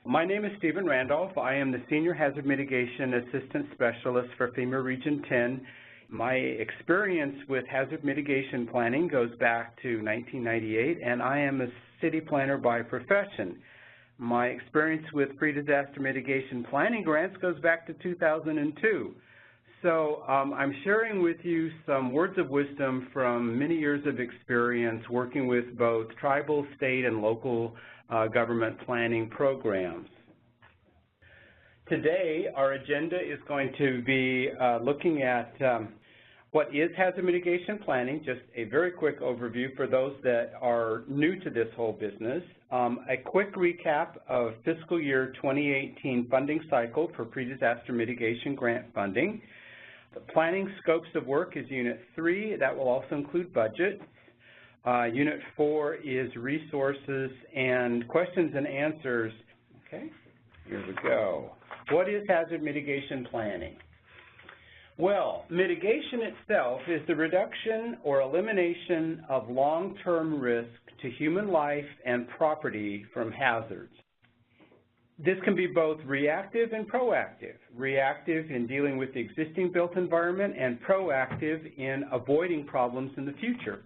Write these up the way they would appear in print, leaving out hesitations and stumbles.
My name is Stephen Randolph. I am the Senior Hazard Mitigation Assistance Specialist for FEMA Region 10. My experience with hazard mitigation planning goes back to 1998, and I am a city planner by profession. My experience with pre-disaster mitigation planning grants goes back to 2002. So I'm sharing with you some words of wisdom from many years of experience working with both tribal, state, and local government planning programs. Today, our agenda is going to be looking at what is hazard mitigation planning, just a very quick overview for those that are new to this whole business, a quick recap of fiscal year 2018 funding cycle for pre-disaster mitigation grant funding. The planning scopes of work is Unit 3. That will also include budget. Unit 4 is resources and questions and answers. Okay, here we go. What is hazard mitigation planning? Well, mitigation itself is the reduction or elimination of long-term risk to human life and property from hazards. This can be both reactive and proactive. Reactive in dealing with the existing built environment and proactive in avoiding problems in the future.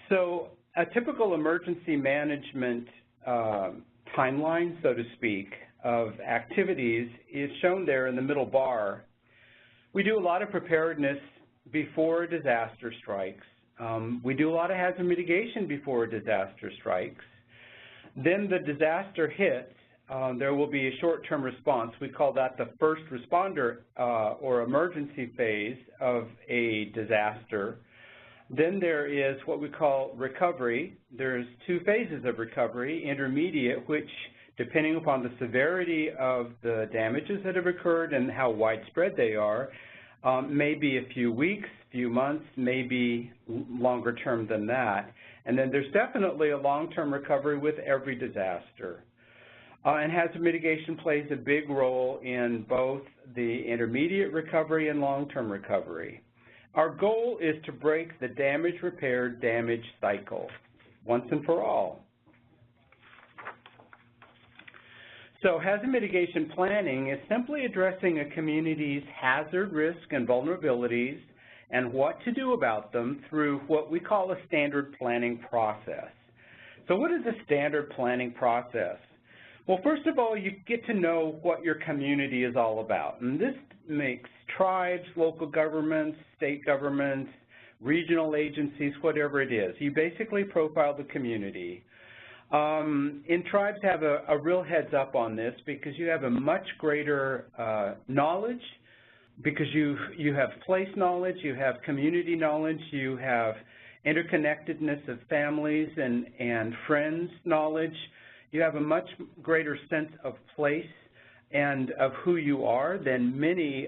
So a typical emergency management timeline, so to speak, of activities is shown there in the middle bar. We do a lot of preparedness before a disaster strikes. We do a lot of hazard mitigation before a disaster strikes. Then the disaster hits. There will be a short-term response. We call that the first responder or emergency phase of a disaster. Then there is what we call recovery. There's two phases of recovery, intermediate, which depending upon the severity of the damages that have occurred and how widespread they are, may be a few weeks, few months, maybe longer term than that. And then there's definitely a long-term recovery with every disaster. And hazard mitigation plays a big role in both the intermediate recovery and long-term recovery. Our goal is to break the damage, repair, damage cycle once and for all. So hazard mitigation planning is simply addressing a community's hazard risk and vulnerabilities and what to do about them through what we call a standard planning process. So what is a standard planning process? Well, first of all, you get to know what your community is all about. And this makes tribes, local governments, state governments, regional agencies, whatever it is. You basically profile the community. And tribes have a real heads up on this because you have a much greater knowledge, because you have place knowledge, you have community knowledge, you have interconnectedness of families and friends knowledge. You have a much greater sense of place and of who you are than many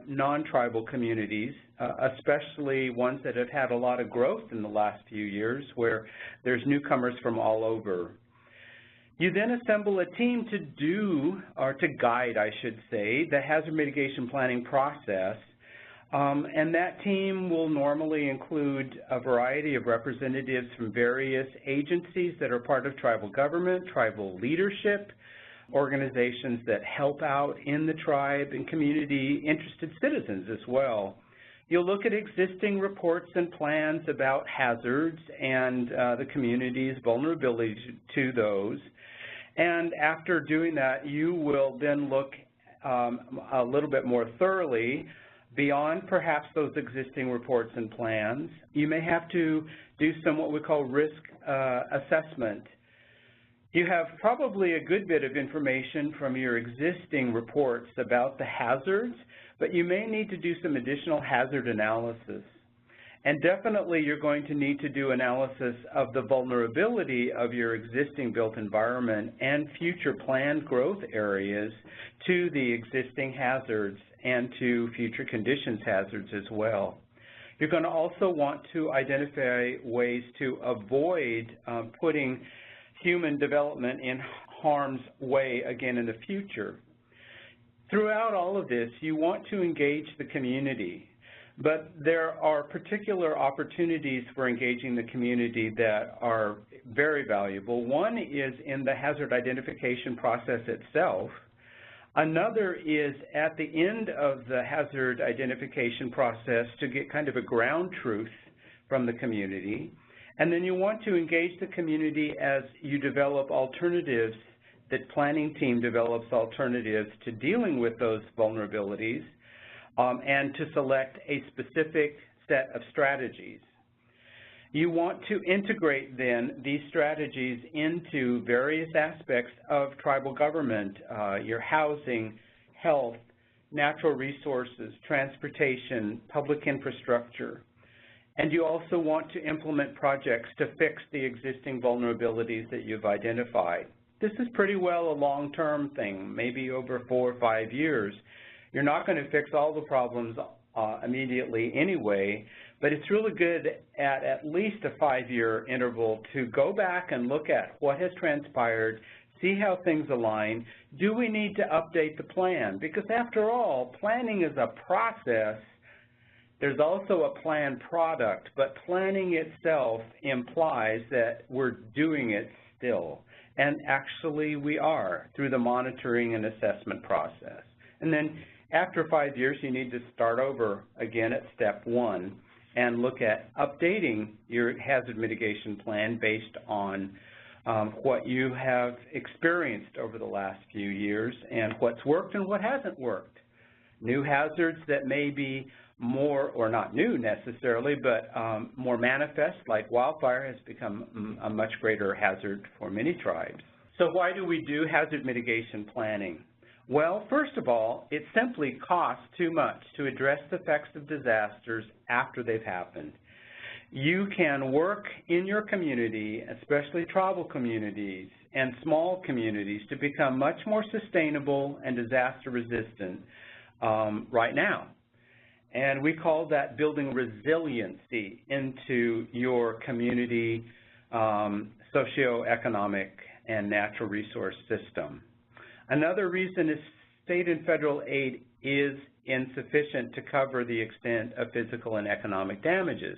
non-tribal communities, especially ones that have had a lot of growth in the last few years where there's newcomers from all over. You then assemble a team to do, or to guide, I should say, the hazard mitigation planning process. And that team will normally include a variety of representatives from various agencies that are part of tribal government, tribal leadership, organizations that help out in the tribe, and community-interested citizens as well. You'll look at existing reports and plans about hazards and the community's vulnerability to those. And after doing that, you will then look a little bit more thoroughly beyond perhaps those existing reports and plans. You may have to do some what we call risk assessment. You have probably a good bit of information from your existing reports about the hazards, but you may need to do some additional hazard analysis. And definitely you're going to need to do analysis of the vulnerability of your existing built environment and future planned growth areas to the existing hazards and to future conditions hazards as well. You're going to also want to identify ways to avoid putting human development in harm's way again in the future. Throughout all of this, you want to engage the community. But there are particular opportunities for engaging the community that are very valuable. One is in the hazard identification process itself. Another is at the end of the hazard identification process to get kind of a ground truth from the community. And then you want to engage the community as you develop alternatives, the planning team develops alternatives to dealing with those vulnerabilities, and to select a specific set of strategies. You want to integrate then these strategies into various aspects of tribal government, your housing, health, natural resources, transportation, public infrastructure. And you also want to implement projects to fix the existing vulnerabilities that you've identified. This is pretty well a long-term thing, maybe over 4 or 5 years. You're not going to fix all the problems immediately anyway, but it's really good at least a 5-year interval to go back and look at what has transpired, see how things align. Do we need to update the plan? Because after all, planning is a process. There's also a planned product, but planning itself implies that we're doing it still. And actually we are through the monitoring and assessment process. And then after 5 years, you need to start over again at step 1 and look at updating your hazard mitigation plan based on what you have experienced over the last few years and what's worked and what hasn't worked. New hazards that may be more, or not new necessarily, but more manifest, like wildfire has become a much greater hazard for many tribes. So why do we do hazard mitigation planning? Well, first of all, it simply costs too much to address the effects of disasters after they've happened. You can work in your community, especially tribal communities and small communities, to become much more sustainable and disaster resistant right now. And we call that building resiliency into your community socioeconomic and natural resource system. Another reason is state and federal aid is insufficient to cover the extent of physical and economic damages.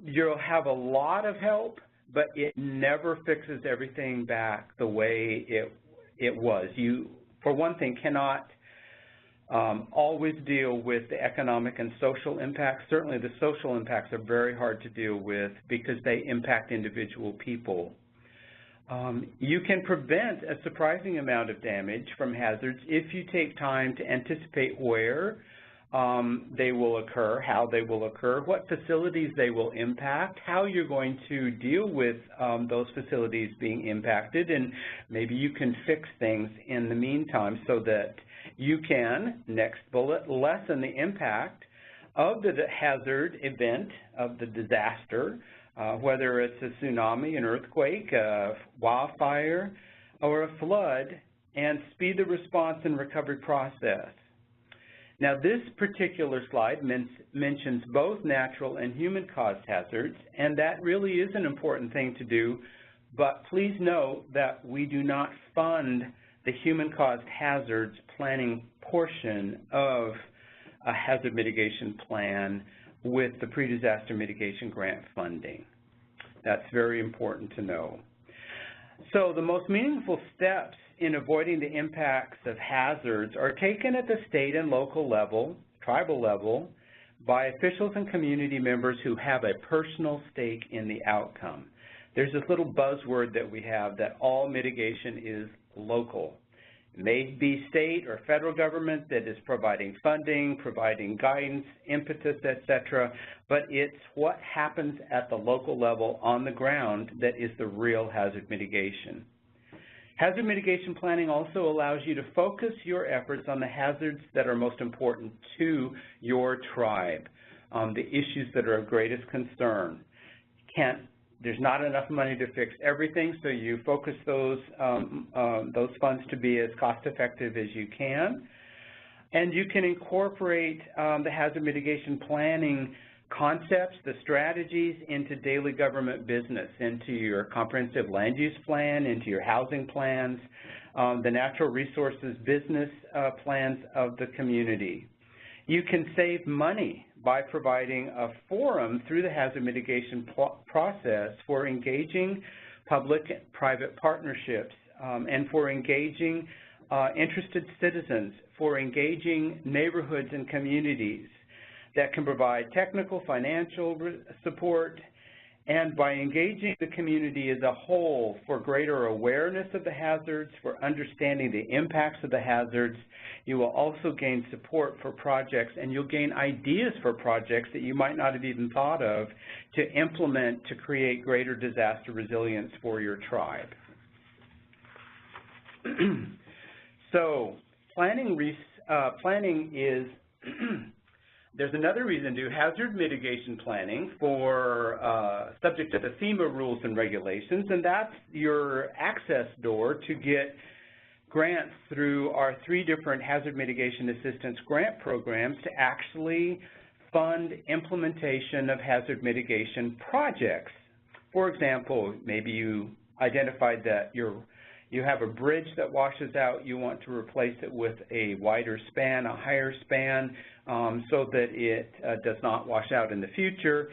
You'll have a lot of help, but it never fixes everything back the way it was. You, for one thing, cannot always deal with the economic and social impacts. Certainly the social impacts are very hard to deal with because they impact individual people. You can prevent a surprising amount of damage from hazards if you take time to anticipate where they will occur, how they will occur, what facilities they will impact, how you're going to deal with those facilities being impacted, and maybe you can fix things in the meantime so that you can, next bullet, lessen the impact of the hazard event, of the disaster, whether it's a tsunami, an earthquake, a wildfire, or a flood, and speed the response and recovery process. Now, this particular slide mentions both natural and human-caused hazards, and that really is an important thing to do, but please note that we do not fund the human-caused hazards planning portion of a hazard mitigation plan with the Pre-Disaster Mitigation Grant funding. That's very important to know. So the most meaningful steps in avoiding the impacts of hazards are taken at the state and local level, tribal level, by officials and community members who have a personal stake in the outcome. There's this little buzzword that we have that all mitigation is local. It may be state or federal government that is providing funding, providing guidance, impetus, etc., but it's what happens at the local level on the ground that is the real hazard mitigation. Hazard mitigation planning also allows you to focus your efforts on the hazards that are most important to your tribe, the issues that are of greatest concern. There's not enough money to fix everything, so you focus those funds to be as cost-effective as you can. And you can incorporate the hazard mitigation planning concepts, the strategies, into daily government business, into your comprehensive land use plan, into your housing plans, the natural resources business plans of the community. You can save money by providing a forum through the hazard mitigation process for engaging public-private partnerships and for engaging interested citizens, for engaging neighborhoods and communities that can provide technical, financial support, and by engaging the community as a whole for greater awareness of the hazards, for understanding the impacts of the hazards, you will also gain support for projects, and you'll gain ideas for projects that you might not have even thought of to implement to create greater disaster resilience for your tribe. So planning is there's another reason to do hazard mitigation planning for subject to the FEMA rules and regulations, and that's your access door to get grants through our 3 different hazard mitigation assistance grant programs to actually fund implementation of hazard mitigation projects. For example, maybe you identified that you have a bridge that washes out, you want to replace it with a wider span, a higher span, so that it does not wash out in the future.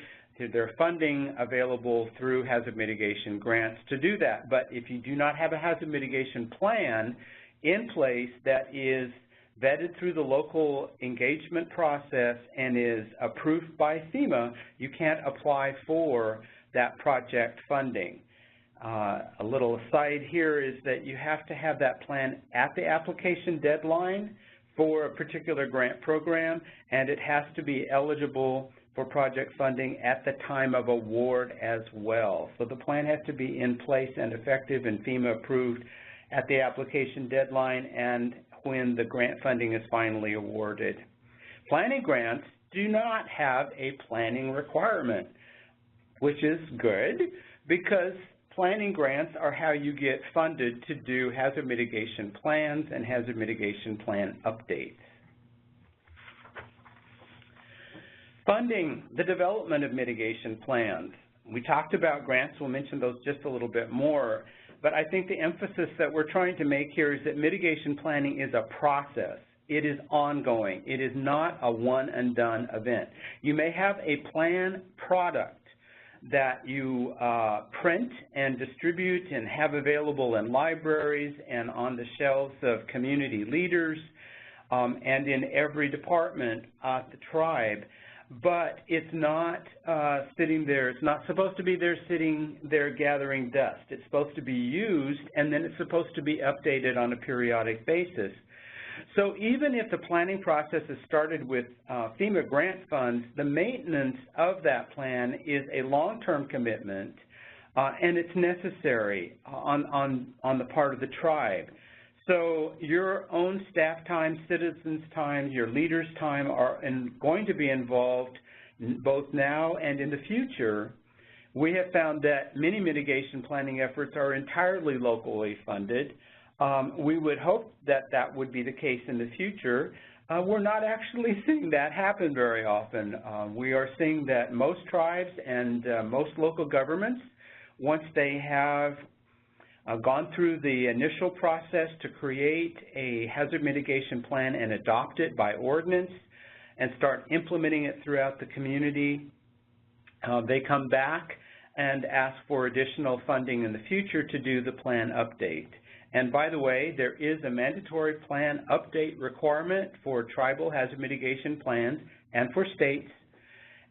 There's funding available through hazard mitigation grants to do that. But if you do not have a hazard mitigation plan in place that is vetted through the local engagement process and is approved by FEMA, you can't apply for that project funding. A little aside here is that you have to have that plan at the application deadline for a particular grant program, and it has to be eligible for project funding at the time of award as well. So the plan has to be in place and effective and FEMA approved at the application deadline and when the grant funding is finally awarded. Planning grants do not have a planning requirement, which is good because planning grants are how you get funded to do hazard mitigation plans and hazard mitigation plan updates. Funding the development of mitigation plans. We talked about grants. We'll mention those just a little bit more. But I think the emphasis that we're trying to make here is that mitigation planning is a process. It is ongoing. It is not a one-and-done event. You may have a plan product that you print and distribute and have available in libraries and on the shelves of community leaders and in every department at the tribe. But it's not sitting there. It's not supposed to be there sitting there gathering dust. It's supposed to be used, and then it's supposed to be updated on a periodic basis. So even if the planning process is started with FEMA grant funds, the maintenance of that plan is a long-term commitment, and it's necessary on the part of the tribe. So your own staff time, citizens' time, your leaders' time are going to be involved both now and in the future. We have found that many mitigation planning efforts are entirely locally funded. We would hope that that would be the case in the future. We're not actually seeing that happen very often. We are seeing that most tribes and most local governments, once they have gone through the initial process to create a hazard mitigation plan and adopt it by ordinance and start implementing it throughout the community, they come back and ask for additional funding in the future to do the plan update. And by the way, there is a mandatory plan update requirement for tribal hazard mitigation plans and for states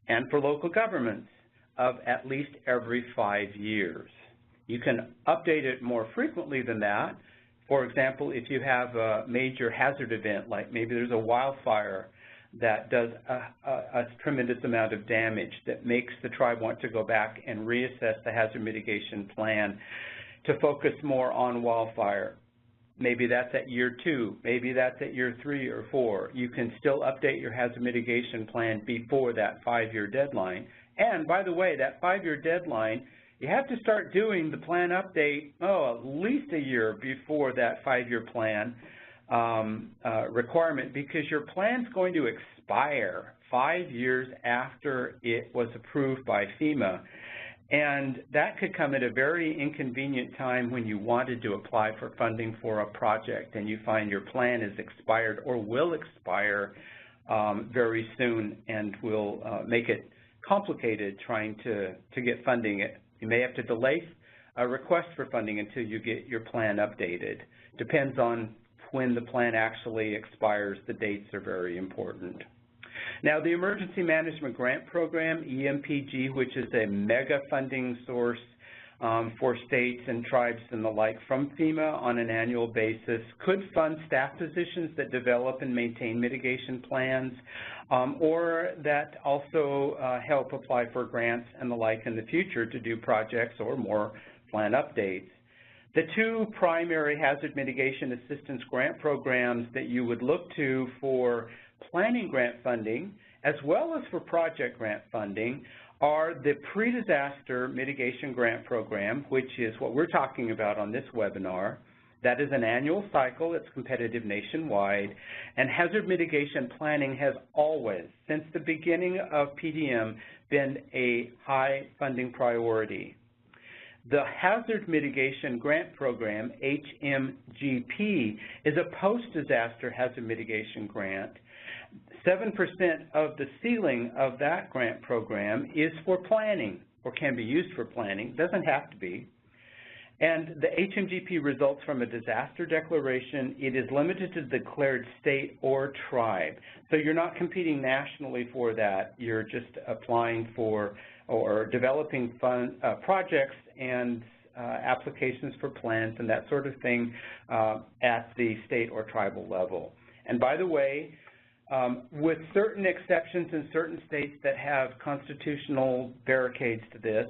and for local governments of at least every 5 years. You can update it more frequently than that. For example, if you have a major hazard event, like maybe there's a wildfire that does a tremendous amount of damage that makes the tribe want to go back and reassess the hazard mitigation plan to focus more on wildfire. Maybe that's at year 2, maybe that's at year 3 or 4. You can still update your hazard mitigation plan before that 5-year deadline. And by the way, that 5-year deadline, you have to start doing the plan update, at least a year before that 5-year plan requirement, because your plan's going to expire 5 years after it was approved by FEMA. And that could come at a very inconvenient time when you wanted to apply for funding for a project and you find your plan is expired or will expire very soon, and will make it complicated trying to get funding. You may have to delay a request for funding until you get your plan updated. Depends on when the plan actually expires. The dates are very important. Now, the Emergency Management Grant Program, EMPG, which is a mega funding source for states and tribes and the like from FEMA on an annual basis, could fund staff positions that develop and maintain mitigation plans, or that also help apply for grants and the like in the future to do projects or more plan updates. The two primary hazard mitigation assistance grant programs that you would look to for planning grant funding, as well as for project grant funding, are the Pre-Disaster Mitigation Grant Program, which is what we're talking about on this webinar. That is an annual cycle. It's competitive nationwide. And hazard mitigation planning has always, since the beginning of PDM, been a high funding priority. The Hazard Mitigation Grant Program, HMGP, is a post-disaster hazard mitigation grant. 7% of the ceiling of that grant program is for planning, or can be used for planning. Doesn't have to be. And the HMGP results from a disaster declaration. It is limited to the declared state or tribe. So you're not competing nationally for that. You're just applying for or developing projects and applications for plans and that sort of thing at the state or tribal level. And by the way, with certain exceptions in certain states that have constitutional barricades to this,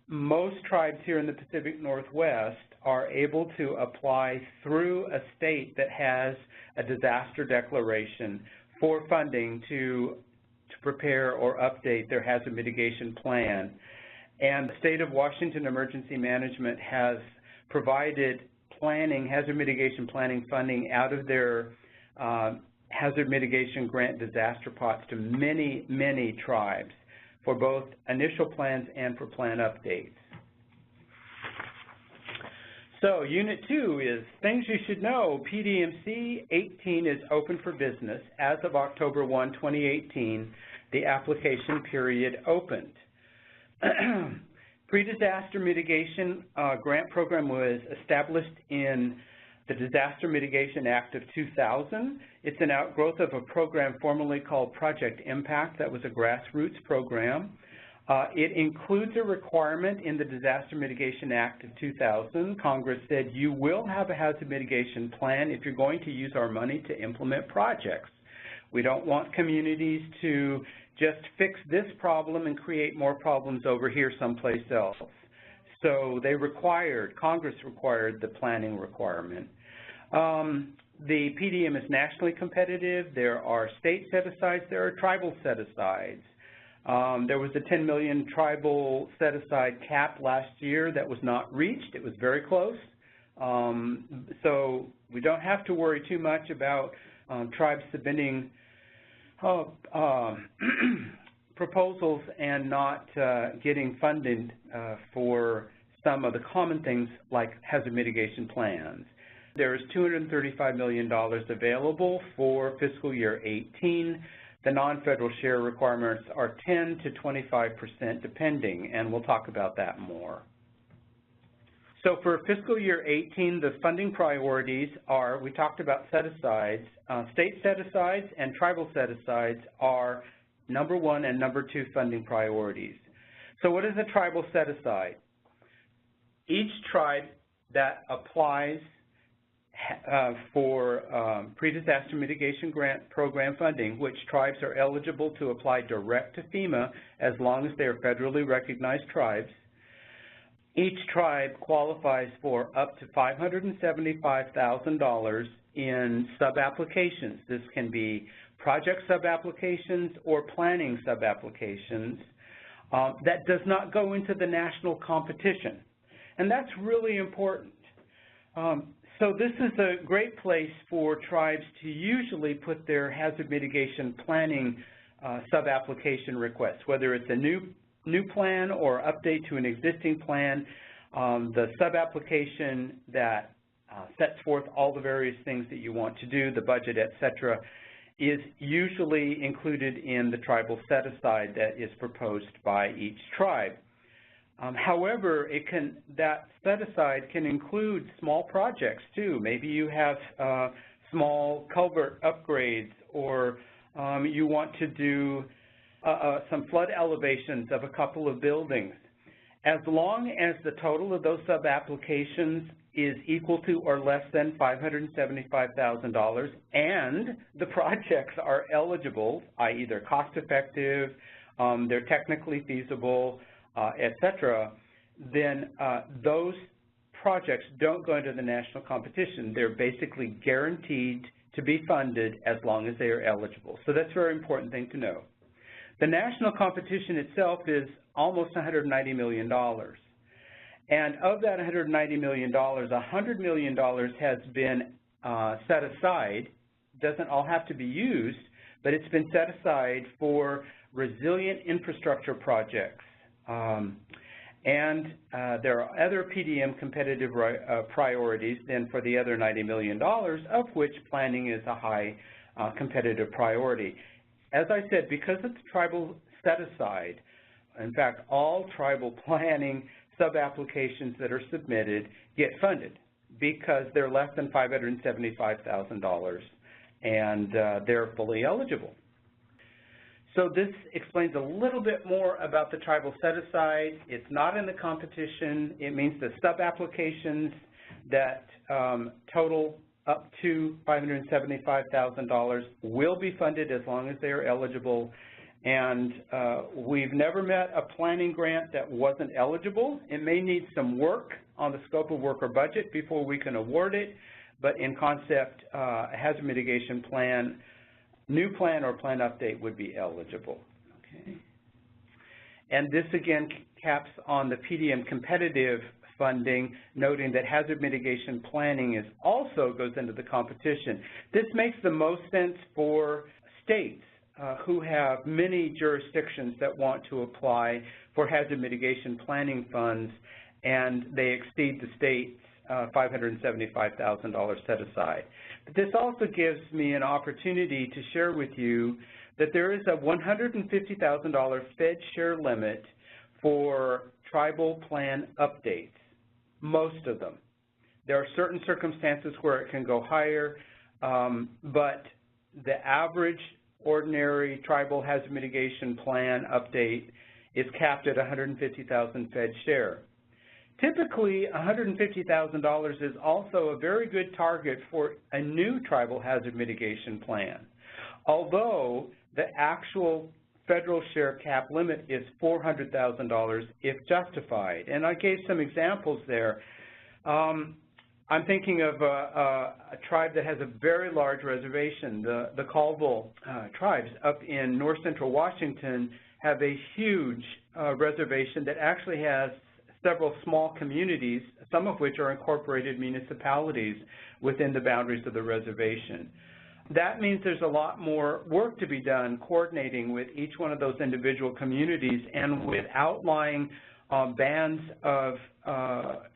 most tribes here in the Pacific Northwest are able to apply through a state that has a disaster declaration for funding to prepare or update their hazard mitigation plan. And the State of Washington Emergency Management has provided planning, hazard mitigation planning funding out of their hazard mitigation grant disaster pots to many, many tribes for both initial plans and for plan updates. So Unit 2 is things you should know. PDMC 18 is open for business. As of October 1, 2018, the application period opened. Pre-Disaster Mitigation Grant Program was established in the Disaster Mitigation Act of 2000. It's an outgrowth of a program formerly called Project Impact. That was a grassroots program. It includes a requirement in the Disaster Mitigation Act of 2000. Congress said you will have a hazard mitigation plan if you're going to use our money to implement projects. We don't want communities to just fix this problem and create more problems over here someplace else. So they required, Congress required the planning requirement. The PDM is nationally competitive. There are state set-asides. There are tribal set-asides. There was a $10 million tribal set-aside cap last year that was not reached. It was very close. So we don't have to worry too much about tribes submitting proposals and not getting funded for some of the common things like hazard mitigation plans. There's $235 million available for fiscal year 18. The non-federal share requirements are 10 to 25% depending, and we'll talk about that more. So for fiscal year 18, the funding priorities are, we talked about set-asides. State set-asides and tribal set-asides are number 1 and number 2 funding priorities. So what is a tribal set-aside? Each tribe that applies for Pre-Disaster Mitigation Grant Program funding, which tribes are eligible to apply direct to FEMA as long as they are federally recognized tribes. Each tribe qualifies for up to $575,000 in sub-applications. This can be project sub-applications or planning sub-applications that does not go into the national competition. And that's really important. So this is a great place for tribes to usually put their hazard mitigation planning sub-application requests, whether it's a new plan or update to an existing plan. The sub-application that sets forth all the various things that you want to do, the budget, et cetera, is usually included in the tribal set-aside that is proposed by each tribe. However, that set-aside can include small projects too. Maybe you have small culvert upgrades, or you want to do some flood elevations of a couple of buildings. As long as the total of those sub-applications is equal to or less than $575,000 and the projects are eligible, i.e. they're cost-effective, they're technically feasible, etc., then those projects don't go into the national competition. They're basically guaranteed to be funded as long as they are eligible. So that's a very important thing to know. The national competition itself is almost $190 million. And of that $190 million, $100 million has been set aside. Doesn't all have to be used, but it's been set aside for resilient infrastructure projects. And there are other PDM competitive priorities than for the other $90 million, of which planning is a high competitive priority. As I said, because it's tribal set-aside, in fact, all tribal planning sub-applications that are submitted get funded because they're less than $575,000 and they're fully eligible. So this explains a little bit more about the tribal set-aside. It's not in the competition. It means the sub-applications that total up to $575,000 will be funded as long as they are eligible. And we've never met a planning grant that wasn't eligible. It may need some work on the scope of work or budget before we can award it, but in concept, a hazard mitigation plan, new plan or plan update would be eligible. Okay. And this again caps on the PDM competitive funding, noting that hazard mitigation planning also goes into the competition. This makes the most sense for states who have many jurisdictions that want to apply for hazard mitigation planning funds, and they exceed the state's $575,000 set aside. But this also gives me an opportunity to share with you that there is a $150,000 Fed share limit for tribal plan updates, most of them. There are certain circumstances where it can go higher, but the average ordinary tribal hazard mitigation plan update is capped at $150,000 Fed share. Typically, $150,000 is also a very good target for a new tribal hazard mitigation plan, although the actual federal share cap limit is $400,000 if justified. And I gave some examples there. I'm thinking of a tribe that has a very large reservation. The Colville tribes up in north central Washington have a huge reservation that actually has several small communities, some of which are incorporated municipalities within the boundaries of the reservation. That means there's a lot more work to be done coordinating with each one of those individual communities, and with outlying bands of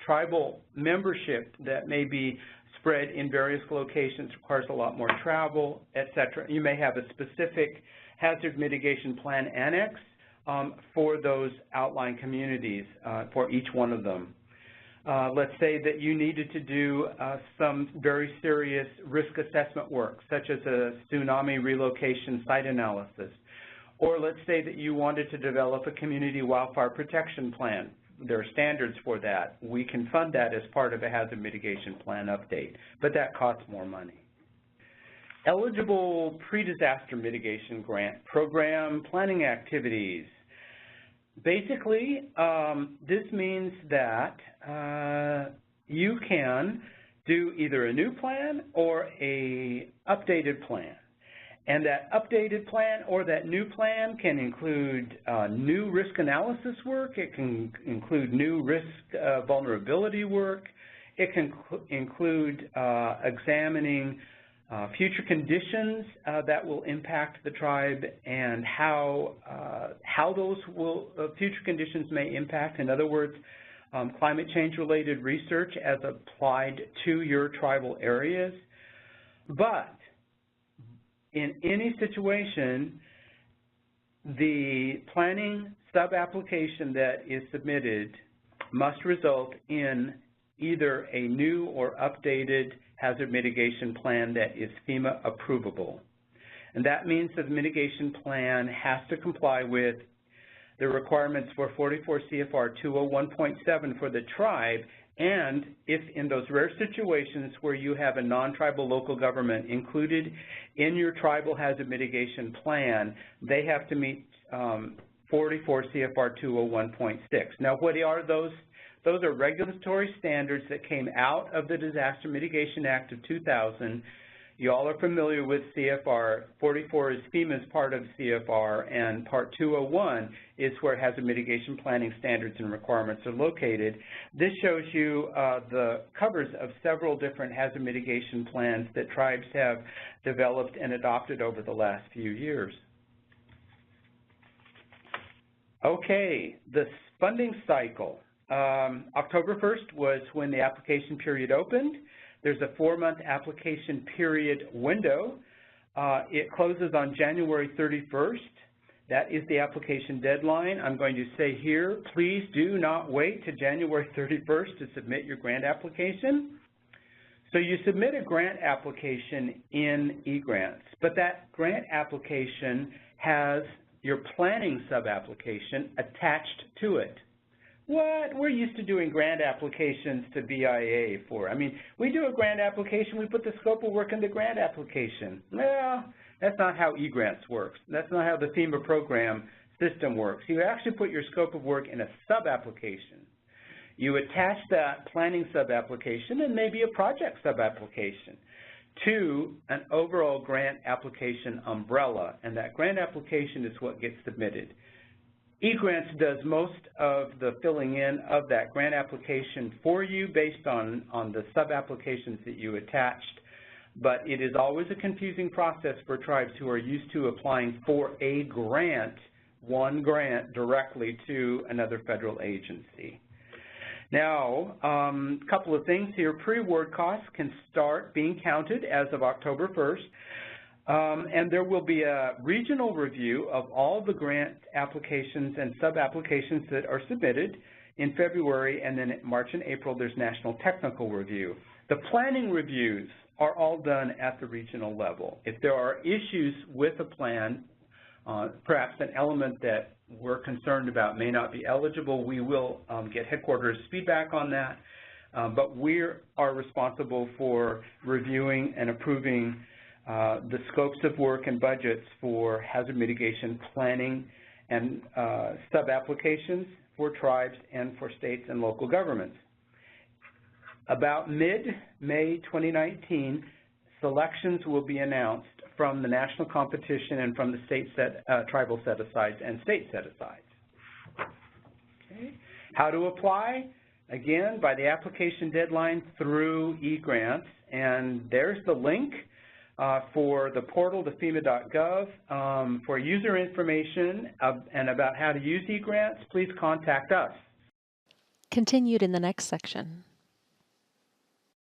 tribal membership that may be spread in various locations, requires a lot more travel, etc. You may have a specific hazard mitigation plan annex for those outlying communities for each one of them. Let's say that you needed to do some very serious risk assessment work, such as a tsunami relocation site analysis. Or let's say that you wanted to develop a community wildfire protection plan. There are standards for that. We can fund that as part of a hazard mitigation plan update, but that costs more money. Eligible pre-disaster mitigation grant program planning activities. Basically, this means that you can do either a new plan or a updated plan. And that updated plan or that new plan can include new risk analysis work. It can include new risk vulnerability work. It can include examining future conditions that will impact the tribe and how those future conditions may impact. In other words, climate change-related research as applied to your tribal areas. But in any situation, the planning sub-application that is submitted must result in either a new or updated hazard mitigation plan that is FEMA approvable. And that means that the mitigation plan has to comply with the requirements for 44 CFR 201.7 for the tribe, and if in those rare situations where you have a non-tribal local government included in your tribal hazard mitigation plan, they have to meet 44 CFR 201.6. Now, what are those? Those are regulatory standards that came out of the Disaster Mitigation Act of 2000. You all are familiar with CFR. 44 is FEMA's part of CFR, and Part 201 is where hazard mitigation planning standards and requirements are located. This shows you the covers of several different hazard mitigation plans that tribes have developed and adopted over the last few years. Okay, the funding cycle. October 1st was when the application period opened. There's a 4-month application period window. It closes on January 31st. That is the application deadline. I'm going to say here, please do not wait to January 31st to submit your grant application. So you submit a grant application in eGrants, but that grant application has your planning sub-application attached to it. What? We're used to doing grant applications to BIA for. I mean, we do a grant application, we put the scope of work in the grant application. Well, that's not how eGrants works. That's not how the FEMA program system works. You actually put your scope of work in a sub-application. You attach that planning sub-application and maybe a project sub-application to an overall grant application umbrella, and that grant application is what gets submitted. eGrants does most of the filling in of that grant application for you based on the sub-applications that you attached, but it is always a confusing process for tribes who are used to applying for a grant, one grant directly to another federal agency. Now, a couple of things here. Pre-award costs can start being counted as of October 1st. And there will be a regional review of all the grant applications and sub-applications that are submitted in February, and then in March and April there's national technical review. The planning reviews are all done at the regional level. If there are issues with a plan, perhaps an element that we're concerned about may not be eligible, we will get headquarters feedback on that, but we are responsible for reviewing and approving the scopes of work and budgets for hazard mitigation planning and sub-applications for tribes and for states and local governments. About mid-May 2019, selections will be announced from the national competition and from the state tribal set-asides and state set-asides. Okay. How to apply? Again, by the application deadline through eGrants, and there's the link for the portal to FEMA.gov. For user information and about how to use eGrants, please contact us. Continued in the next section.